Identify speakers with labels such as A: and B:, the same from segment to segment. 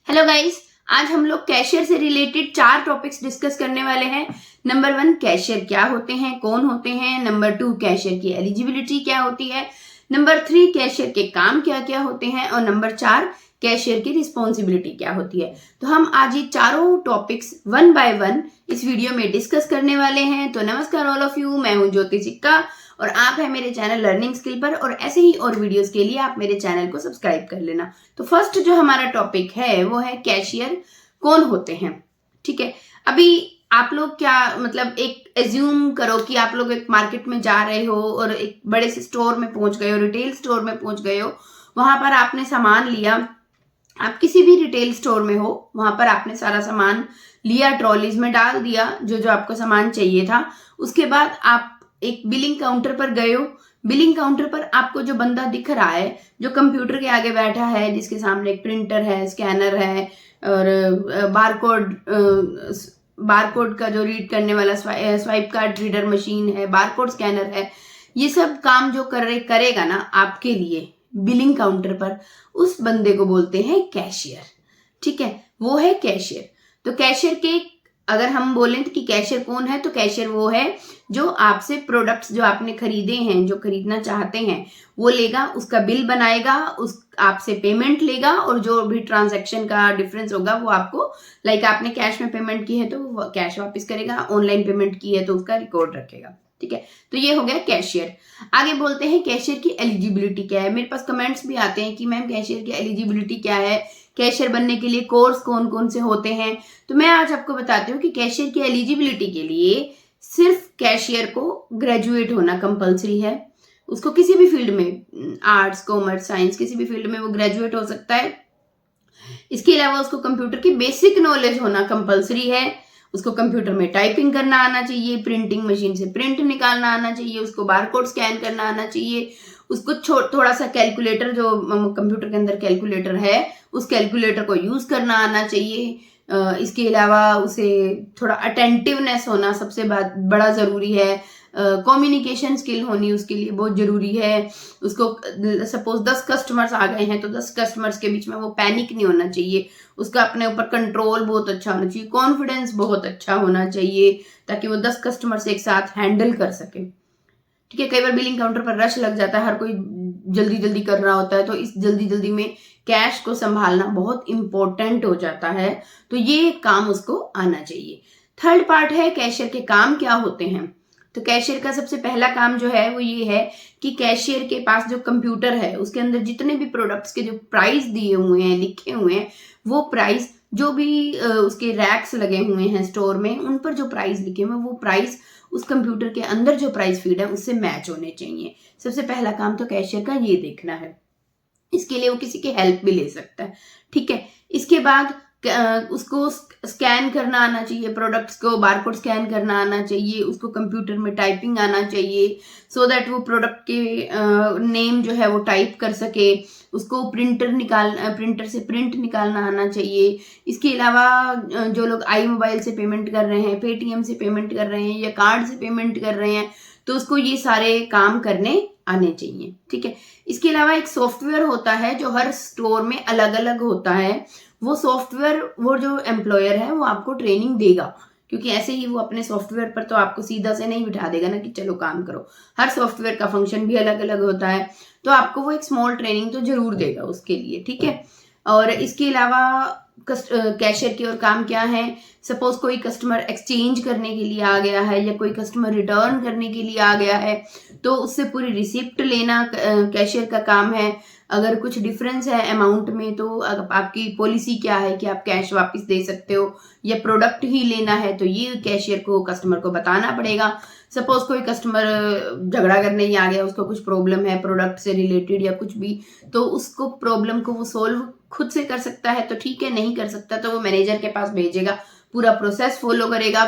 A: Hello guys, आज हम लोग कैशियर से रिलेटेड 4 टॉपिक्स डिस्कस करने वाले हैं। नंबर 1, कैशियर क्या होते हैं, कौन होते हैं। नंबर 2, कैशियर की एलिजिबिलिटी क्या होती है। नंबर 3, कैशियर के काम क्या क्या होते हैं। और नंबर 4, कैशियर की रिस्पॉन्सिबिलिटी क्या होती है। तो हम आज ये चारों टॉपिक्स 1 बाय 1 इस वीडियो में डिस्कस करने वाले हैं। तो नमस्कार ऑल ऑफ यू, मैं हूं ज्योति सिक्का और आप है मेरे चैनल लर्निंग स्किल पर। और ऐसे ही और वीडियोस के लिए आप मेरे चैनल को सब्सक्राइब कर लेना। तो फर्स्ट जो हमारा टॉपिक है वो है कैशियर कौन होते हैं। ठीक है, अभी आप लोग क्या मतलब एक एज्यूम करो कि आप लोग एक मार्केट में जा रहे हो और एक बड़े से स्टोर में पहुंच गए हो, रिटेल स्टोर में पहुंच गए हो। वहां पर आपने सामान लिया, आप किसी भी रिटेल स्टोर में हो, वहां पर आपने सारा सामान लिया, ट्रॉलीज में डाल दिया जो जो आपको सामान चाहिए था। उसके बाद आप एक बिलिंग काउंटर पर गए हो। बिलिंग काउंटर पर आपको जो बंदा दिख रहा है, जो कंप्यूटर के आगे बैठा है, जिसके सामने एक प्रिंटर है, स्कैनर है और बारकोड का जो रीड करने वाला स्वाइप कार्ड रीडर मशीन है, बारकोड स्कैनर है, ये सब काम जो करेगा ना आपके लिए बिलिंग काउंटर पर, उस बंदे को बोलते हैं कैशियर। ठीक है, वो है कैशियर। तो कैशियर के अगर हम बोलें कि कैशियर कौन है, तो कैशियर वो है जो आपसे प्रोडक्ट्स जो आपने खरीदे हैं, जो खरीदना चाहते हैं, वो लेगा, उसका बिल बनाएगा, उस आपसे पेमेंट लेगा और जो भी ट्रांजैक्शन का डिफरेंस होगा वो आपको, लाइक आपने कैश में पेमेंट की है तो कैश वापस करेगा, ऑनलाइन पेमेंट की है तो उसका रिकॉर्ड रखेगा। ठीक है, तो ये हो गया कैशियर। आगे बोलते हैं कैशियर की एलिजिबिलिटी क्या है। मेरे पास कमेंट्स भी आते हैं कि मैम कैशियर की एलिजिबिलिटी क्या है, कैशियर बनने के लिए कोर्स कौन कौन से होते हैं। तो मैं आज आपको बताती हूँ कि कैशियर की एलिजिबिलिटी के लिए सिर्फ कैशियर को ग्रेजुएट होना कंपलसरी है। उसको किसी भी फील्ड में, आर्ट्स, कॉमर्स, साइंस, किसी भी फील्ड में वो ग्रेजुएट हो सकता है। इसके अलावा उसको कंप्यूटर की बेसिक नॉलेज होना कंपलसरी है। उसको कंप्यूटर में टाइपिंग करना आना चाहिए, प्रिंटिंग मशीन से प्रिंट निकालना आना चाहिए, उसको बारकोड स्कैन करना आना चाहिए, उसको थोड़ा सा कैलकुलेटर, जो कंप्यूटर के अंदर कैलकुलेटर है, उस कैलकुलेटर को यूज करना आना चाहिए। इसके अलावा उसे थोड़ा अटेंटिवनेस होना सबसे बड़ा जरूरी है। कम्युनिकेशन स्किल होनी उसके लिए बहुत जरूरी है। उसको सपोज 10 कस्टमर्स आ गए हैं तो 10 कस्टमर्स के बीच में वो पैनिक नहीं होना चाहिए। उसका अपने ऊपर कंट्रोल बहुत अच्छा होना चाहिए, कॉन्फिडेंस बहुत अच्छा होना चाहिए, ताकि वो 10 कस्टमर्स एक साथ हैंडल कर सके। ठीक है, कई बार बिलिंग काउंटर पर रश लग जाता है, हर कोई जल्दी जल्दी कर रहा होता है, तो इस जल्दी जल्दी में कैश को संभालना बहुत इंपॉर्टेंट हो जाता है। तो ये काम उसको आना चाहिए। थर्ड पार्ट है कैशियर के काम क्या होते हैं। तो कैशियर का सबसे पहला काम जो है वो ये है कि कैशियर के पास जो कंप्यूटर है उसके अंदर जितने भी प्रोडक्ट्स के जो प्राइस दिए हुए हैं, लिखे हुए हैं, वो प्राइस जो भी उसके रैक्स लगे हुए हैं स्टोर में, उन पर जो प्राइस लिखे हुए हैं वो प्राइस उस कंप्यूटर के अंदर जो प्राइस फीड है उससे मैच होने चाहिए। सबसे पहला काम तो कैशियर का ये देखना है। इसके लिए वो किसी की हेल्प भी ले सकता है। ठीक है, इसके बाद उसको स्कैन करना आना चाहिए, प्रोडक्ट्स को बारकोड स्कैन करना आना चाहिए, उसको कंप्यूटर में टाइपिंग आना चाहिए, सो दैट वो प्रोडक्ट के नेम जो है वो टाइप कर सके। उसको प्रिंटर से प्रिंट निकालना आना चाहिए। इसके अलावा जो लोग आई मोबाइल से पेमेंट कर रहे हैं, पेटीएम से पेमेंट कर रहे हैं या कार्ड से पेमेंट कर रहे हैं, तो उसको ये सारे काम करने आने चाहिए। ठीक है, इसके अलावा एक सॉफ्टवेयर होता है जो हर स्टोर में अलग अलग होता है। वो सॉफ्टवेयर, वो जो एम्प्लॉयर है वो आपको ट्रेनिंग देगा, क्योंकि ऐसे ही वो अपने सॉफ्टवेयर पर तो आपको सीधा से नहीं बिठा देगा ना कि चलो काम करो। हर सॉफ्टवेयर का फंक्शन भी अलग अलग होता है, तो आपको वो एक स्मॉल ट्रेनिंग तो जरूर देगा उसके लिए। ठीक है, और इसके अलावा कैशियर के और काम क्या है। सपोज कोई कस्टमर एक्सचेंज करने के लिए आ गया है या कोई कस्टमर रिटर्न करने के लिए आ गया है, तो उससे पूरी रिसिप्ट लेना कैशियर का काम है। अगर कुछ डिफरेंस है अमाउंट में तो आपकी पॉलिसी क्या है कि आप कैश वापस दे सकते हो या प्रोडक्ट ही लेना है, तो ये कैशियर को कस्टमर को बताना पड़ेगा। सपोज कोई कस्टमर झगड़ा करने ही आ गया, उसको कुछ प्रॉब्लम है प्रोडक्ट से रिलेटेड या कुछ भी, तो उसको प्रॉब्लम को वो सोल्व खुद से कर सकता है तो ठीक है, नहीं कर सकता तो वो मैनेजर के पास भेजेगा, पूरा प्रोसेस फॉलो करेगा।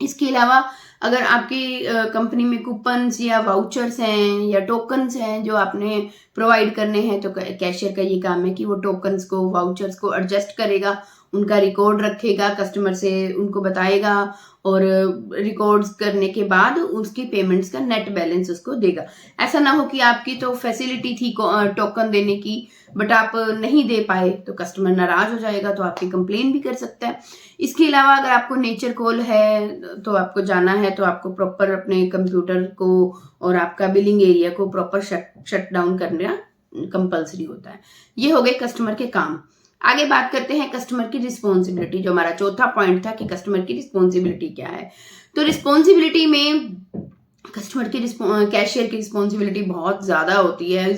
A: इसके अलावा अगर आपकी कंपनी में कूपन्स या वाउचर्स हैं या टोकन्स हैं जो आपने प्रोवाइड करने हैं तो कैशियर का ये काम है कि वो टोकन्स को, वाउचर्स को एडजस्ट करेगा, उनका रिकॉर्ड रखेगा, कस्टमर से उनको बताएगा और रिकॉर्ड्स करने के बाद उसकी पेमेंट्स का नेट बैलेंस उसको देगा। ऐसा ना हो कि आपकी तो फैसिलिटी थी टोकन देने की बट आप नहीं दे पाए तो कस्टमर नाराज हो जाएगा, तो आपकी कंप्लेन भी कर सकता है। इसके अलावा अगर आपको नेचर कॉल है तो आपको जाना है तो आपको प्रॉपर अपने कंप्यूटर को और आपका बिलिंग एरिया को प्रॉपर शट डाउन करना कंपल्सरी होता है। ये हो गए कस्टमर के काम। आगे बात करते हैं कस्टमर की रिस्पॉन्सिबिलिटी, जो हमारा चौथा पॉइंट था कि कस्टमर की रिस्पॉन्सिबिलिटी क्या है। तो रिस्पॉन्सिबिलिटी में कस्टमर की कैशियर की रिस्पॉन्सिबिलिटी बहुत ज़्यादा होती है,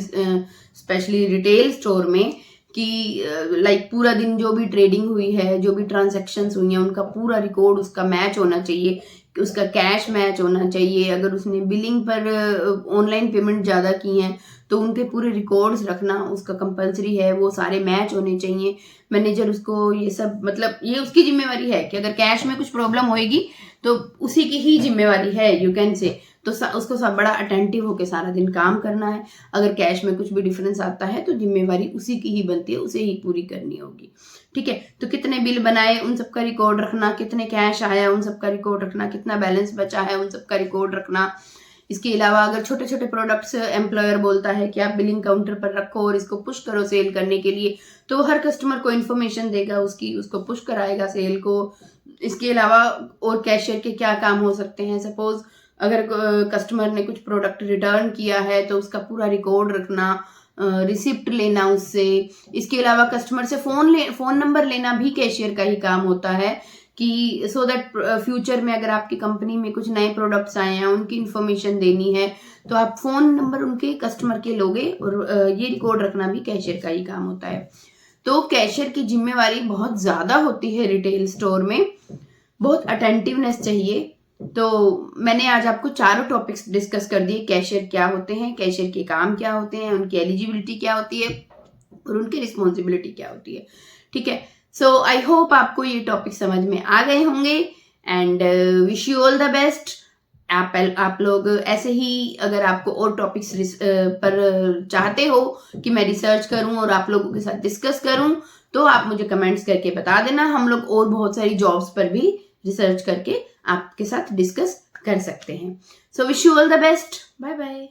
A: स्पेशली रिटेल स्टोर में, कि लाइक पूरा दिन जो भी ट्रेडिंग हुई है, जो भी ट्रांजैक्शंस हुई हैं, उनका पूरा रिकॉर्ड उसका मैच होना चाहिए, उसका कैश मैच होना चाहिए। अगर उसने बिलिंग पर ऑनलाइन पेमेंट ज़्यादा की हैं तो उनके पूरे रिकॉर्ड्स रखना उसका कंपलसरी है, वो सारे मैच होने चाहिए। मैनेजर उसको ये सब, मतलब ये उसकी जिम्मेवारी है कि अगर कैश में कुछ प्रॉब्लम होएगी तो उसी की ही जिम्मेवारी है, यू कैन से। तो उसको सब बड़ा अटेंटिव होकर सारा दिन काम करना है। अगर कैश में कुछ भी डिफरेंस आता है तो जिम्मेवारी उसी की ही बनती है, उसे ही पूरी करनी होगी। ठीक है, तो कितने बिल बनाए उन सबका रिकॉर्ड रखना, कितने कैश आया उन सबका रिकॉर्ड रखना, कितना बैलेंस बचा है उन सबका रिकॉर्ड रखना। इसके अलावा अगर छोटे छोटे प्रोडक्ट्स एम्प्लॉयर बोलता है कि आप बिलिंग काउंटर पर रखो और इसको पुश करो सेल करने के लिए, तो हर कस्टमर को इन्फॉर्मेशन देगा उसको पुश कराएगा सेल को। इसके अलावा और कैशियर के क्या काम हो सकते हैं, सपोज अगर कस्टमर ने कुछ प्रोडक्ट रिटर्न किया है तो उसका पूरा रिकॉर्ड रखना, रिसिप्ट लेना उससे। इसके अलावा कस्टमर से फोन नंबर लेना भी कैशियर का ही काम होता है, कि सो दैट फ्यूचर में अगर आपकी कंपनी में कुछ नए प्रोडक्ट्स आए हैं, उनकी इन्फॉर्मेशन देनी है तो आप फोन नंबर उनके कस्टमर के लोगे, और ये रिकॉर्ड रखना भी कैशियर का ही काम होता है। तो कैशियर की जिम्मेवारी बहुत ज़्यादा होती है रिटेल स्टोर में, बहुत अटेंटिवनेस चाहिए। तो मैंने आज आपको चारों टॉपिक्स डिस्कस कर दिए, कैशियर क्या होते हैं, कैशियर के काम क्या होते हैं, उनकी एलिजिबिलिटी क्या होती है और उनकी रिस्पॉन्सिबिलिटी क्या होती है। ठीक है, सो आई होप आपको ये टॉपिक समझ में आ गए होंगे and wish you all the best. आप लोग ऐसे ही, अगर आपको और टॉपिक्स पर चाहते हो कि मैं रिसर्च करूं और आप लोगों के साथ डिस्कस करूं, तो आप मुझे कमेंट्स करके बता देना। हम लोग और बहुत सारी जॉब्स पर भी रिसर्च करके आपके साथ डिस्कस कर सकते हैं। So wish you all the best, bye bye.